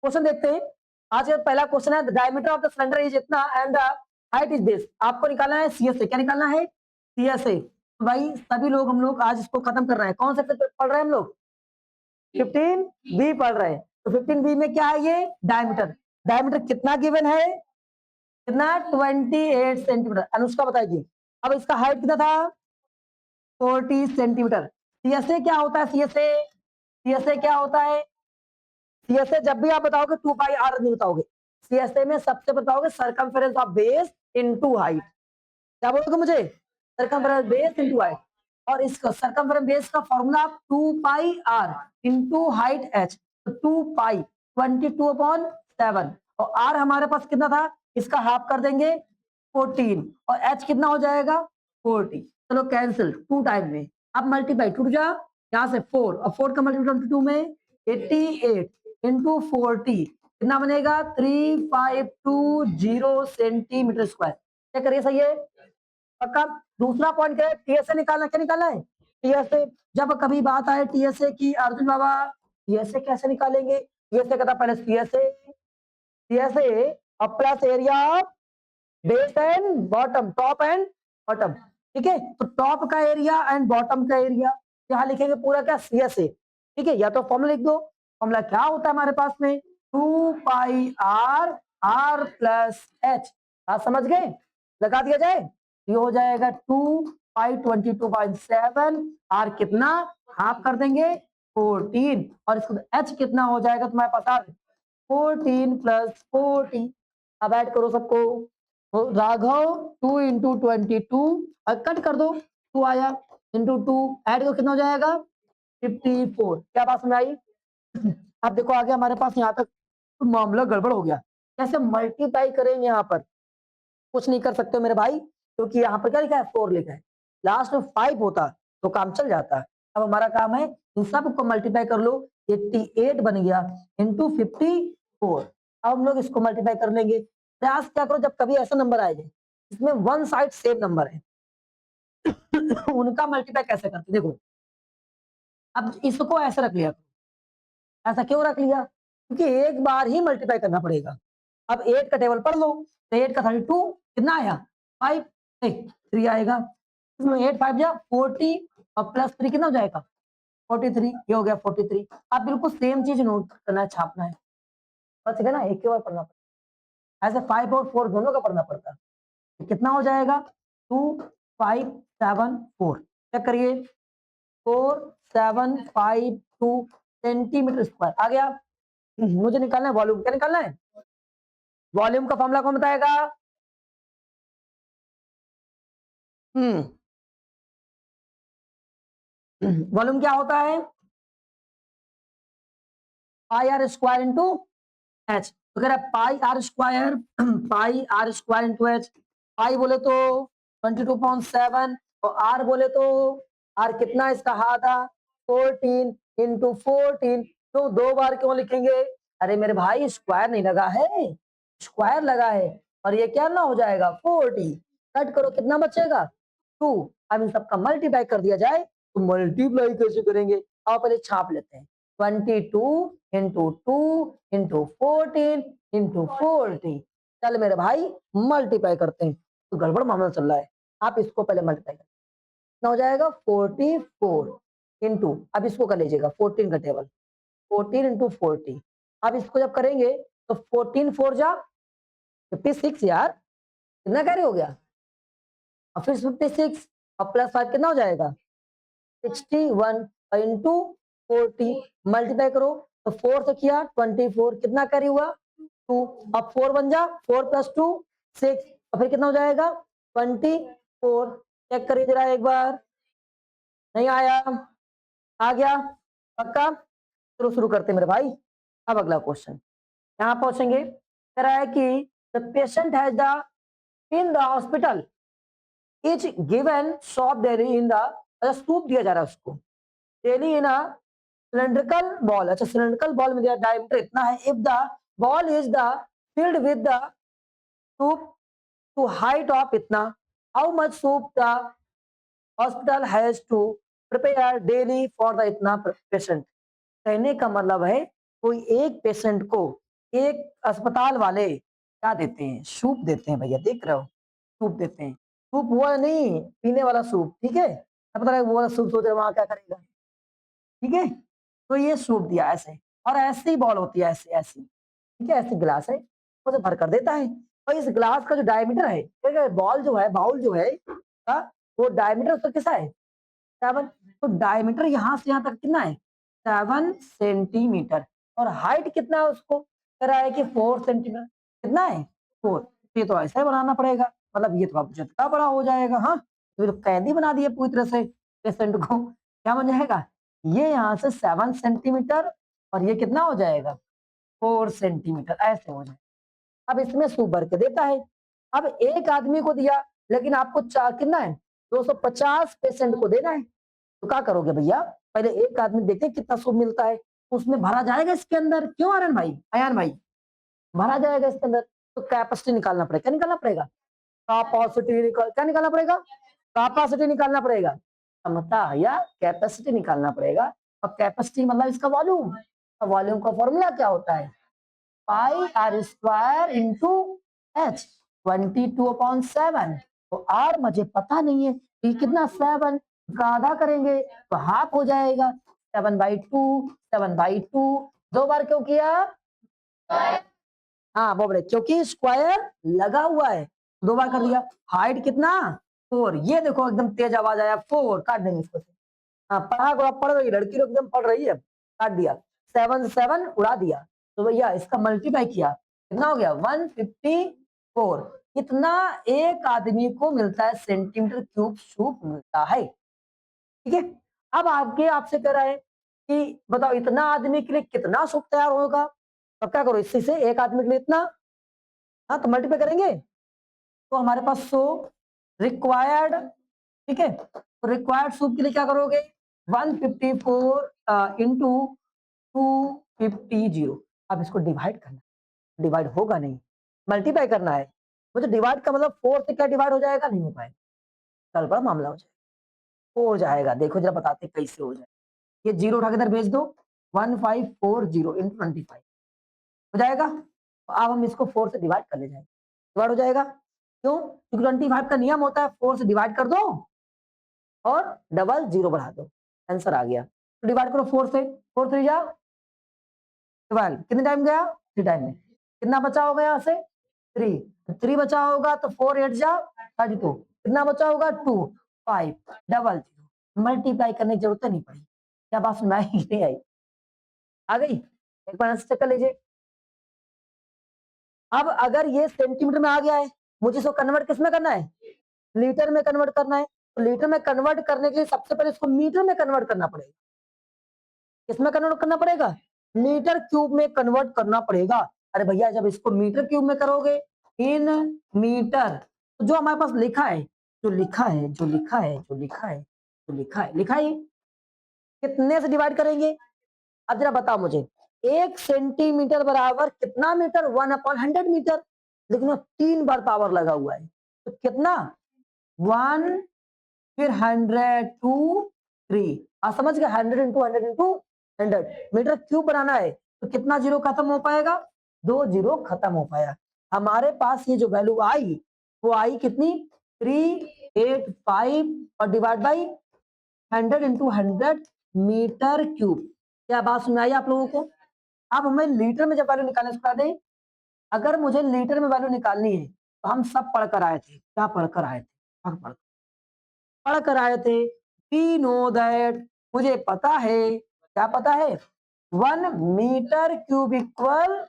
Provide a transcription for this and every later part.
Question देखते हैं। आज का पहला क्वेश्चन है, the diameter of the cylinder is इतना and the height is this. आपको निकालना है सीएसए। क्या निकालना है? सीएसए। तो भाई सभी लोग हम लोग आज इसको खत्म कर रहे हैं। कौन सा पढ़ रहे हैं हम लोग? 15 बी पढ़ रहे हैं। तो 15 बी में क्या है? ये डायमीटर। डायमीटर कितना गिवन है? कितना? 28 सेंटीमीटर। अनुष्का बताएगी। अब इसका हाइट कितना था? 40 सेंटीमीटर। सीएसए क्या होता है? सीएसए सीएसए क्या होता है? सीएसए जब भी आप बताओगे 2 पाई आर नहीं बताओगे। सीएसए में सबसे बताओगे circumference of base into height. क्या बोलोगे मुझे? Circumference base into height. और इसका सरकमफेरेंस बेस का formula 2 pi r into height h. तो 2 पाई 22/7 और आर हमारे पास कितना था? इसका हाफ कर देंगे 14 और एच कितना हो जाएगा? 40। चलो कैंसिल 2 टाइम में। अब मल्टीप्लाई टूट जा यहाँ से 4 और 4 का मल्टीप्लाई 22 में 88 इंटू 40 कितना बनेगा? 3520 सेंटीमीटर स्क्वायर। क्या करिए? सही है पक्का। दूसरा पॉइंट क्या है? टीएसए निकालना। क्या निकालना है? टीएसए। जब कभी बात आए टीएसए की, अर्जुन बाबा टीएसए कैसे निकालेंगे? टीएसए कहता पहले सीएसए सीएसए और plus area of base and bottom, top and bottom. ठीक है, तो टॉप का एरिया एंड बॉटम का एरिया यहाँ लिखेंगे पूरा क्या? सीएसए। ठीक है, या तो फॉर्मूला लिख दो। फॉर्मूला क्या होता है हमारे पास में? 2 pi are are plus H. आप समझ गए? लगा दिया जाए। ये हो जाएगा 2 पाई 22/7। आर कितना? हाफ कर देंगे 14 और इसको एच कितना हो जाएगा तुम्हारे पास? 14 प्लस 40। अब ऐड करो सबको। तो राघव 2 इंटू 22 कट कर दो। 2 आया इंटू 2 ऐड करो कितना हो जाएगा? 54। क्या बात समझ आई? अब देखो आगे हमारे पास यहाँ तक तो मामला गड़बड़ हो गया। कैसे मल्टीप्लाई करेंगे? यहाँ पर कुछ नहीं कर सकते मेरे भाई, क्योंकि यहाँ पर क्या लिखा है? 4 लिखा है। लास्ट में 5 होता तो काम चल जाता। अब हमारा काम है इन सबको मल्टीप्लाई कर लो। 88 बन गया इंटू 54। अब हम लोग इसको मल्टीप्लाई कर लेंगे। प्रयास क्या करो, जब कभी ऐसा नंबर आए जाए इसमें वन साइड सेम नंबर है उनका मल्टीप्लाई कैसे करते देखो। अब इसको ऐसे रख लिया। ऐसा क्यों रख लिया? क्योंकि एक बार ही मल्टीप्लाई करना पड़ेगा। अब 8 का टेबल पढ़ लो तो 8 का 32 कितना आया? 5 3 आएगा। इसमें 8 5 जा 40 और प्लस 3 कितना हो जाएगा? 43। ये हो गया 43। अब बिल्कुल सेम चीज नोट करना है, छापना है। बस है ना, एक ही बार पढ़ना पड़ता है। ऐसे 5 और 4 दोनों का पढ़ना पड़ता है। तो कितना हो जाएगा? 2574। चेक करिए 4752 सेंटीमीटर स्क्वायर आ गया। मुझे निकालना है वॉल्यूम। क्या निकालना है? वॉल्यूम का फॉर्मूला कौन बताएगा? वॉल्यूम क्या होता है? Pi r square into h. तो कह रहा है pi r square pi r square into h. Pi बोले तो 22/7 और आर बोले तो आर कितना इसका आधा 14 इंटू 14। तो 2 बार क्यों लिखेंगे? अरे मेरे भाई स्क्वायर नहीं लगा है, स्क्वायर लगा है। और ये क्या ना हो जाएगा? 40। कट करो कितना बचेगा? 2। अब इन सबका मल्टीप्लाई कर दिया जाए तो मल्टीप्लाई कैसे करेंगे? आओ पहले छाप लेते हैं। 22 इंटू 2 इंटू 14 इंटू 40। चल मेरे भाई मल्टीप्लाई करते हैं। तो गड़बड़ मामला चल रहा है। आप इसको पहले मल्टीप्लाई करें कितना हो जाएगा? 44 इंटू, अब इसको कर लीजिएगा 14 का टेबल 14 इंटू 40। अब इसको जब करेंगे तो 14 4 जा 56 यार, कितना कैरी हो गया? और फिर 56 और प्लस 5 कितना हो जाएगा? 61 इंटू 40 मल्टीप्लाई करो तो 4 से किया 24 कितना कैरी हुआ? 2। अब 4 बन जा 4 प्लस 2 6 और फिर कितना हो जाएगा? 24। चेक करिए जरा एक बार। नहीं आया? आ गया पक्का? शुरू शुरू करते मेरे भाई। अब अगला क्वेश्चन यहाँ पहुंचेंगे। कह रहा है कि the patient has the in the hospital is given soup daily in the, अच्छा सूप दिया जा रहा है उसको daily in a cylindrical bowl. अच्छा सिलेंड्रिकल बॉल में दिया डायमीटर इतना है। If the bowl is the filled with the soup to height of इतना, how much soup the hospital has to prepare daily for the इतना patient. कहने का मतलब है कोई एक पेशेंट को एक अस्पताल वाले क्या देते हैं, सूप देते हैं भैया, देख रहे हो, सूप देते हैं। सूप वो नहीं पीने वाला सूप, ठीक है, अब पता है वो वाला सूप, सोच रहे वहां क्या करेगा, ठीक है। तो ये सूप दिया ऐसे, और ऐसे ही बॉल होती है, ऐसे ऐसी, ठीक है, ऐसे गिलास है, उसे भर कर देता है। और इस गिलास का जो डायमीटर है, ठीक है, बॉल जो है, बाउल जो है, वो डायमीटर उसका कितना है, 7। तो डायमीटर यहाँ से यहाँ तक कितना है, 7 सेंटीमीटर। और हाइट कितना है उसको कह रहा है कि 4 सेंटीमीटर, कितना है 4। ये तो ऐसा ही बनाना पड़ेगा, मतलब ये तो अब जितना बड़ा हो जाएगा, हाँ, तो ये तो कैदी बना दिए पूरी तरह से पेशेंट को, क्या बन जाएगा, ये यहाँ से 7 सेंटीमीटर, और ये कितना हो जाएगा 4 सेंटीमीटर, ऐसे हो जाएगा। अब इसमें सूप भर के देता है। अब एक आदमी को दिया, लेकिन आपको चार कितना है, 250 पेशेंट को देना है। तो क्या करोगे भैया, पहले एक आदमी देखते हैं कितना सूप मिलता है, उसमें भरा जाएगा इसके अंदर, क्यों आनंद भाई, अयान भाई, भरा जाएगा इसके अंदर। तो कैपेसिटी निकालना पड़ेगा, क्या निकालना पड़ेगा, कैपेसिटी निकाल, क्या निकालना पड़ेगा, कैपेसिटी निकालना पड़ेगा, क्षमता या कैपेसिटी निकालना पड़ेगा। और कैपेसिटी मतलब इसका वॉल्यूम, वॉल्यूम का फॉर्मूला क्या होता है, pi r square into H, 22/7। तो आर मुझे पता नहीं है, ये कितना 7 का आधा करेंगे तो हाफ हो जाएगा, 7/2, 7/2, 2 बार क्यों किया, हाँ वो बोले क्योंकि स्क्वायर लगा हुआ है, 2 बार कर दिया। हाइट कितना 4, ये देखो एकदम तेज आवाज आया, 4 काट देंगे इसको। हाँ पढ़ा को पढ़ रही लड़की लोग एकदम पढ़ रही है, काट दिया, 7 7 उड़ा दिया। तो भैया इसका मल्टीप्लाई किया, कितना हो गया 154। इतना एक आदमी को मिलता है, सेंटीमीटर क्यूब सूप मिलता है, ठीक है। अब आगे आपसे कह रहा है कि बताओ इतना आदमी के लिए कितना सूप तैयार होगा, तो क्या करो इसी से, एक आदमी के लिए इतना, हाँ तो मल्टीप्लाई करेंगे, तो हमारे पास 100 रिक्वायर्ड, ठीक है। तो रिक्वायर्ड सूप के लिए क्या करोगे, 154 इंटू 250। अब इसको डिवाइड करना, डिवाइड होगा नहीं, मल्टीप्लाई करना है। मुझे डिवाइड का मतलब 4 से क्या डिवाइड हो जाएगा, नहीं हो पाएगा, कल बड़ा मामला हो जाएगा, हो जाएगा, देखो जरा बताते कैसे हो जाए। ये जीरो उठा के इधर भेज दो, 1540 इंटू 25 हो जाएगा। अब हम इसको 4 से डिवाइड कर ले जाएंगे, डिवाइड हो जाएगा, क्यों, क्योंकि 25 का नियम होता है 4 से डिवाइड कर दो और डबल जीरो बढ़ा दो, आंसर आ गया। तो डिवाइड करो 4 से, 4 3 जा 12, कितने टाइम गया, 3 टाइम में, कितना बचा होगा यहाँ से 3 बचा होगा, तो 4 8 जा 32, कितना बचा होगा 2 5 डबल जीरो, मल्टीप्लाई करने की जरूरत नहीं पड़ी। क्या बात सुनाई नहीं आई, आ गई, एक बार आंसर चेक कर लीजिए। अब अगर ये सेंटीमीटर में आ गया है, मुझे इसको कन्वर्ट किस में करना है, लीटर में कन्वर्ट करना है। तो लीटर में कन्वर्ट करने के लिए सबसे पहले इसको मीटर में कन्वर्ट करना पड़ेगा, किसमें कन्वर्ट करना पड़ेगा, मीटर क्यूब में कन्वर्ट करना पड़ेगा। अरे भैया जब इसको मीटर क्यूब में करोगे, इन मीटर, तो जो हमारे पास लिखा है, जो लिखा है, जो लिखा है, जो लिखा है, जो लिखा है, लिखा है, कितने से डिवाइड करेंगे। अब जरा बताओ मुझे, 1 सेंटीमीटर बराबर कितना मीटर, 1/100 मीटर, लेकिन वो 3 बार पावर लगा हुआ है, तो कितना 1 फिर 100 2 3, समझ गए, 100 इंटू 100 मीटर क्यूब बनाना है, तो कितना जीरो खत्म हो पाएगा, 2 जीरो खत्म हो पाया। हमारे पास ये जो वैल्यू आई, वो आई कितनी 385, और divide by 100 into 100 metre cube. क्या बात सुनाई आप लोगों को। अब हमें लीटर में जब वैल्यू निकालने सिखा दें, अगर मुझे लीटर में वैल्यू निकालनी है, तो हम सब पढ़कर आए थे, क्या पढ़कर आए थे, पढ़कर आए थे, वी नो दैट, मुझे पता है, क्या पता है, 1 मीटर क्यूब इक्वल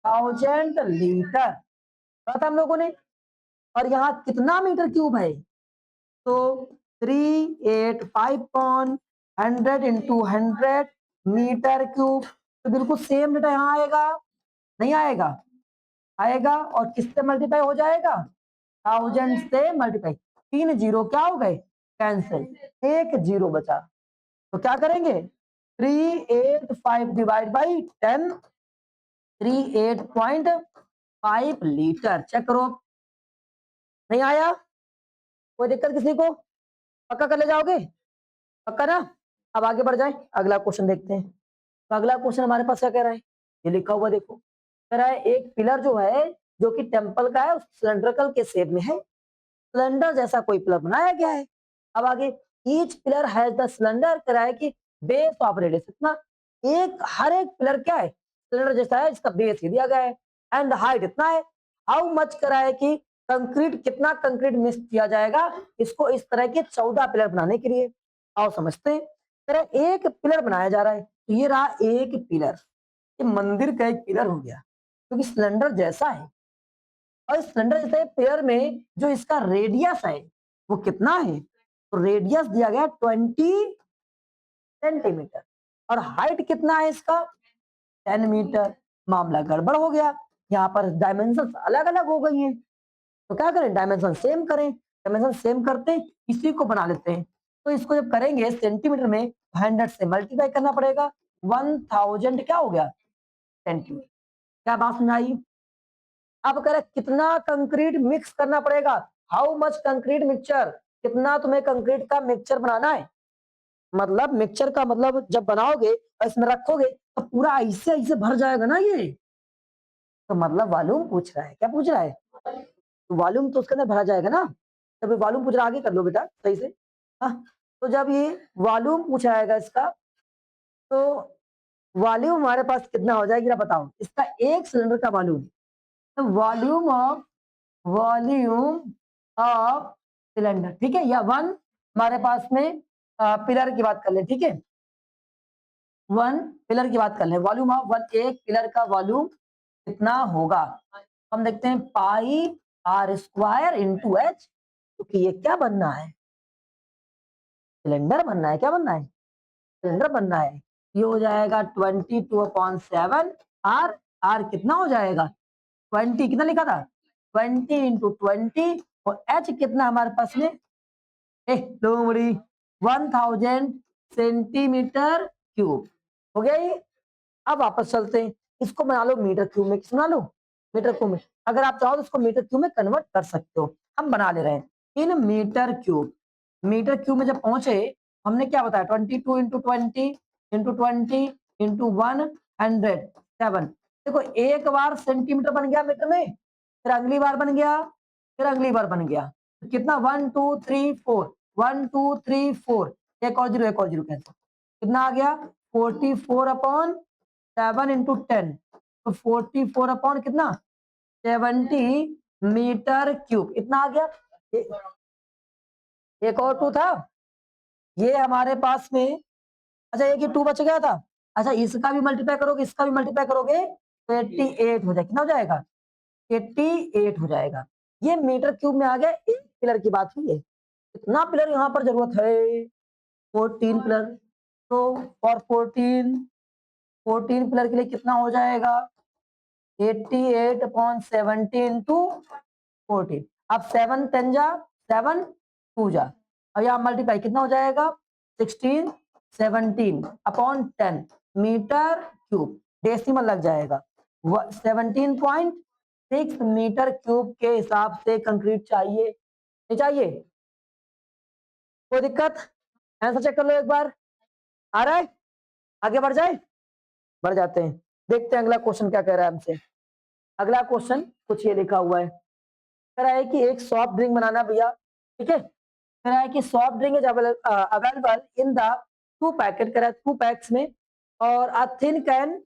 1000 लीटर, पता था हम लोगों ने। और यहाँ कितना मीटर क्यूब है, तो 385/100 इंटू 100 मीटर क्यूब, तो बिल्कुल सेम डेटा यहाँ आएगा, नहीं आएगा, आएगा, और किससे मल्टीप्लाई हो जाएगा, 1000 से मल्टीप्लाई, 3 जीरो क्या हो गए, कैंसिल, 1 जीरो बचा। तो क्या करेंगे, 385 डिवाइड बाई 10, 38.5 लीटर, चेक करो, नहीं आया, कोई दिक्कत किसी को, पक्का कर ले जाओगे, पक्का ना। अब आगे बढ़ जाए, अगला क्वेश्चन देखते हैं। तो अगला क्वेश्चन हमारे पास क्या कह रहा है, ये लिखा हुआ देखो, कह रहा है एक पिलर जो है जो कि टेम्पल का है सिलेंड्रिकल के शेप में है, सिलेंडर जैसा कोई पिलर बनाया गया है। अब आगे each pillar has the cylinder, कह रहा है कि बेस ऑफ रेडियस इतना, एक हर एक पिलर क्या है सिलेंडर जैसा है, इसका बेस ही दिया गया है, एंड हाइट इतना है। हाउ मच कह रहा है कि कंक्रीट, कितना कंक्रीट मिक्स किया जाएगा इसको इस तरह के 14 पिलर बनाने के लिए। आओ समझते हैं। कह रहा है एक पिलर बनाया जा रहा है, तो ये रहा एक पिलर, ये मंदिर का एक पिलर हो गया क्योंकि सिलेंडर जैसा है। और इस सिलेंडर जैसे पेयर में जो इसका रेडियस है वो कितना है, तो रेडियस दिया गया 20 सेंटीमीटर और हाइट कितना है इसका 10 मीटर। मामला गड़बड़ हो गया, यहाँ पर डायमेंशन अलग अलग हो गई हैं, तो क्या करें डायमेंशन सेम करें, डायमेंशन सेम करते हैं इसी को बना लेते हैं। तो इसको जब करेंगे सेंटीमीटर में 100 से मल्टीप्लाई करना पड़ेगा, 1000 क्या हो गया सेंटीमीटर। क्या बात सुनाई। अब कह रहे कितना कंक्रीट मिक्स करना पड़ेगा, हाउ मच कंक्रीट मिक्सचर, कितना तुम्हें कंक्रीट का मिक्सचर बनाना है। मतलब मिक्सचर का मतलब जब बनाओगे और इसमें रखोगे तो पूरा ऐसे ऐसे भर जाएगा ना ये, तो मतलब वॉल्यूम पूछ रहा है। क्या पूछ रहा है, तो वॉल्यूम तो उसके अंदर भरा जाएगा ना। जब ये वॉल्यूम पूछ रहा है आगे कर लो बेटा सही से। हाँ, तो जब ये वॉल्यूम पूछा जाएगा इसका, तो वॉल्यूम हमारे पास कितना हो जाएगा बताओ, इसका एक सिलेंडर का वॉल्यूम, तो वॉल्यूम ऑफ सिलेंडर, ठीक है, या वन हमारे पास में पिलर की बात कर ले, ठीक है, वन पिलर की बात कर ले, वॉल्यूम ऑफ वन, एक पिलर का वॉल्यूम कितना होगा। हम देखते हैं पाई आर स्क्वायर इंटू एच, क्योंकि ये क्या बनना है सिलेंडर बनना है, क्या बनना है सिलेंडर बनना है। ये हो जाएगा 22/7 आर, आर कितना हो जाएगा 20, कितना लिखा था 20 इंटू 20, और एच कितना हमारे पास में 1000 सेंटीमीटर क्यूब हो गया ये। अब वापस चलते हैं, इसको बना लो मीटर क्यूब में, किस बना लो मीटर क्यूब में, अगर आप चाहो तो इसको मीटर क्यूब में कन्वर्ट कर सकते हो। हम बना ले रहे हैं in metre cube. Metre cube में जब पहुंचे हमने क्या बताया 22 इंटू 20 इंटू 20 इंटू 107। देखो एक बार सेंटीमीटर बन गया मीटर में, फिर अगली बार बन गया, फिर अगली बार बन गया, तो कितना 1 2 3 4, 1 2 3 4, एक और जीरो कैंसिल, कितना आ गया 44/7 इंटू 10, तो 44 कितना 70 मीटर क्यूब इतना आ गया। एक और टू था ये हमारे पास में, अच्छा एक ही टू बच गया था, अच्छा इसका भी मल्टीप्लाई करोगे इसका भी मल्टीप्लाई करोगे तो 88 हो जाएगा, कितना हो जाएगा 88 हो जाएगा। ये मीटर क्यूब में आ गया, एक पिलर की बात हुई है। कितना पिलर यहाँ पर जरूरत है 14 पिलर, तो फॉर 14 पिलर के लिए कितना हो जाएगा 88/70 इंटू 14। अब 7 10 जा 7 2 जा, अब यहाँ मल्टीप्लाई कितना हो जाएगा 16 17/10 मीटर क्यूब, डेसिमल लग जाएगा 17.6 मीटर क्यूब के हिसाब से कंक्रीट चाहिए, नहीं चाहिए कोई दिक्कत। आंसर चेक कर लो एक बार, आ रहा है आगे बढ़ जाए, बढ़ जाते हैं, देखते हैं अगला क्वेश्चन क्या कह रहा है हमसे। अगला क्वेश्चन कुछ ये लिखा हुआ है, कह रहा है कि एक सॉफ्ट ड्रिंक बनाना भैया, ठीक है, कह रहा है कि soft drink is available in the 2 packet, कह रहा है 2 पैक्स में, और a thin can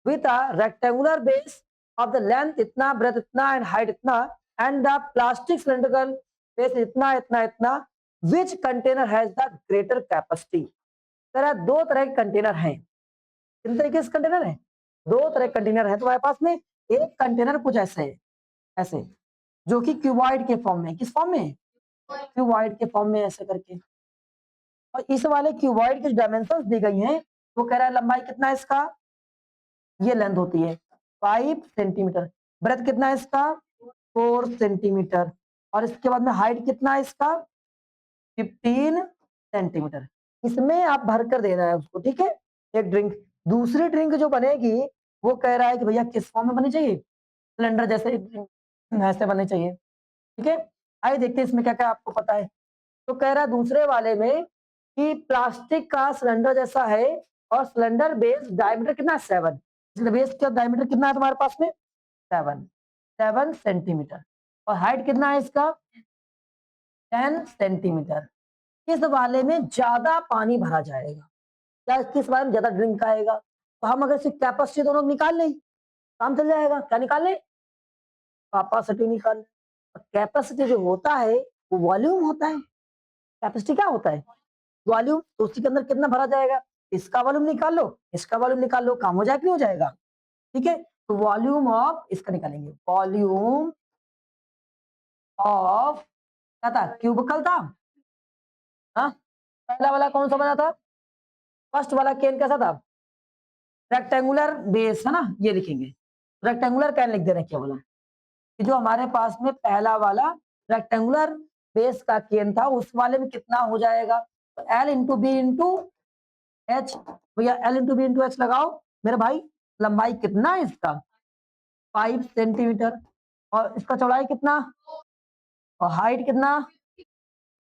with a rectangular base of the length इतना, ब्रेथ इतना एंड हाइट इतना, and the plastic cylindrical base इतना इतना इतना, which container has the greater capacity. कह रहा है दो तरह के कंटेनर हैं, किन तरीके से कंटेनर है दो तरह के कंटेनर है तुम्हारे पास में। एक कंटेनर कुछ ऐसे है, ऐसे जो कि क्यूबॉइड के फॉर्म में, किस फॉर्म में क्यूबॉइड के फॉर्म में ऐसे करके, और इस वाले क्यूबॉइड की डायमेंशंस दी गई हैं, वो कह रहा है लंबाई कितना है इसका, ये लेंथ होती है 5 सेंटीमीटर, ब्रेथ कितना है इसका 4 सेंटीमीटर, और इसके बाद में हाइट कितना है इसका 15 सेंटीमीटर। इसमें आप भर कर देना है उसको, ठीक है, एक ड्रिंक। दूसरी ड्रिंक जो बनेगी वो कह रहा है कि भैया किस फॉर्म में बनी चाहिए, सिलेंडर जैसे ऐसे बनने चाहिए, ठीक है। आइए देखते हैं इसमें क्या क्या आपको पता है। तो कह रहा है दूसरे वाले में कि प्लास्टिक का सिलेंडर जैसा है और सिलेंडर बेस डायमीटर कितना 7, इसलिए बेस का डायमीटर कितना है तुम्हारे पास में 7 सेंटीमीटर और हाइट कितना है इसका 10 सेंटीमीटर। किस वाले में ज्यादा पानी भरा जाएगा या किस वाले में ज्यादा ड्रिंक आएगा, तो हम अगर सिर्फ कैपेसिटी दोनों निकाल लें काम चल जाएगा। क्या निकाल लें कैपेसिटी निकाल। कैपेसिटी जो होता है वो वॉल्यूम होता है, कैपेसिटी क्या होता है वॉल्यूम, तो उसी के अंदर कितना भरा जाएगा, इसका वॉल्यूम निकाल लो इसका वॉल्यूम निकाल लो, काम हो जाए कि हो जाएगा। ठीक है, तो वॉल्यूम ऑफ इसका निकालेंगे, वॉल्यूम ऑफ क्या था क्यूबिकल था। हाँ पहला वाला कौन सा बना था, फर्स्ट वाला कैन कैसा था रेक्टेंगुलर बेस है ना, ये लिखेंगे रेक्टेंगुलर कैन लिख दे रहे हैं क्या बोला कि जो हमारे पास में पहला वाला रेक्टेंगुलर बेस का केन था उस वाले में कितना हो जाएगा, तो L into B into H, भैया L into B into H लगाओ मेरे भाई। लंबाई कितना है इसका 5 सेंटीमीटर और इसका चौड़ाई कितना और हाइट कितना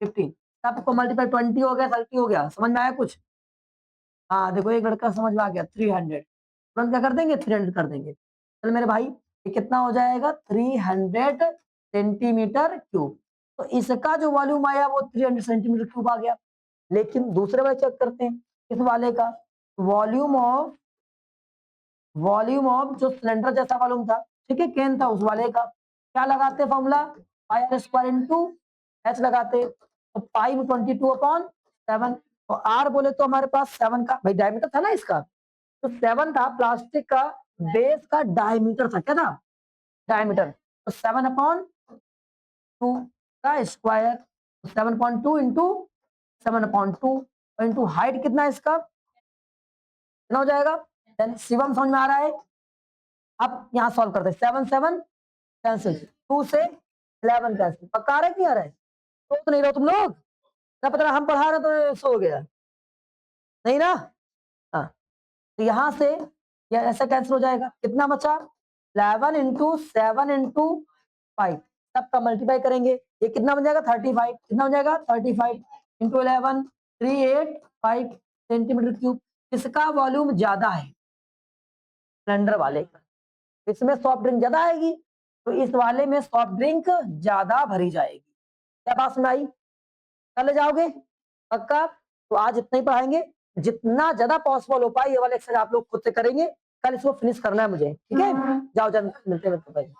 15, सबको मल्टीप्लाई 20 हो गया 30 हो गया, समझ में आया कुछ। हाँ देखो एक लड़का समझ में आ गया 300, तुरंत क्या कर देंगे 300 कर देंगे। चल मेरे भाई ये कितना हो जाएगा 300 सेंटीमीटर क्यूब, तो इसका जो वॉल्यूम आया वो 300 सेंटीमीटर क्यूब आ गया। लेकिन दूसरे वाले चेक करते हैं इस वाले का वॉल्यूम ऑफ जो सिलेंडर जैसा वॉल्यूम था, ठीक है केन था उस वाले का, क्या लगाते formula pi r square into h लगाते, तो पाई में 22/7, तो आर बोले तो हमारे पास 7 का भाई डायमीटर था ना इसका, तो 7 था प्लास्टिक का बेस का डायमीटर था, क्या था डायमीटर, तो 7/2 का स्क्वायर, 7.2 इंटू 7/2 इंटू हाइट कितना है इसका कितना हो जाएगा। देन शिवम समझ में आ रहा है, अब यहाँ सॉल्व करते हैं 7 7 कैंसिल 2 से 11 कैंसिल, पक्का आ रहा है कि नहीं आ रहा है, तो नहीं रहो तुम लोग, क्या पता हम पढ़ा रहे तो सो गया नहीं ना। हाँ तो यहाँ से यह ऐसा कैंसिल हो जाएगा, कितना बचा 11 इंटू 7 इंटू 5, सबका मल्टीप्लाई करेंगे ये कितना बन जाएगा 35, कितना हो जाएगा 35 इंटू 11 385 सेंटीमीटर क्यूब। किसका वॉल्यूम ज्यादा है सिलेंडर वाले का, इसमें सॉफ्ट ड्रिंक ज्यादा आएगी तो इस वाले में सॉफ्ट ड्रिंक ज्यादा भरी जाएगी। क्या बात सुन आई, कर ले जाओगे पक्का। तो आज इतना ही पढ़ाएंगे, जितना ज्यादा पॉसिबल हो पाए ये वाला एक्सरसाइज आप लोग खुद से करेंगे, कल इसको फिनिश करना है मुझे, ठीक है जाओ जल्द मिलते हैं।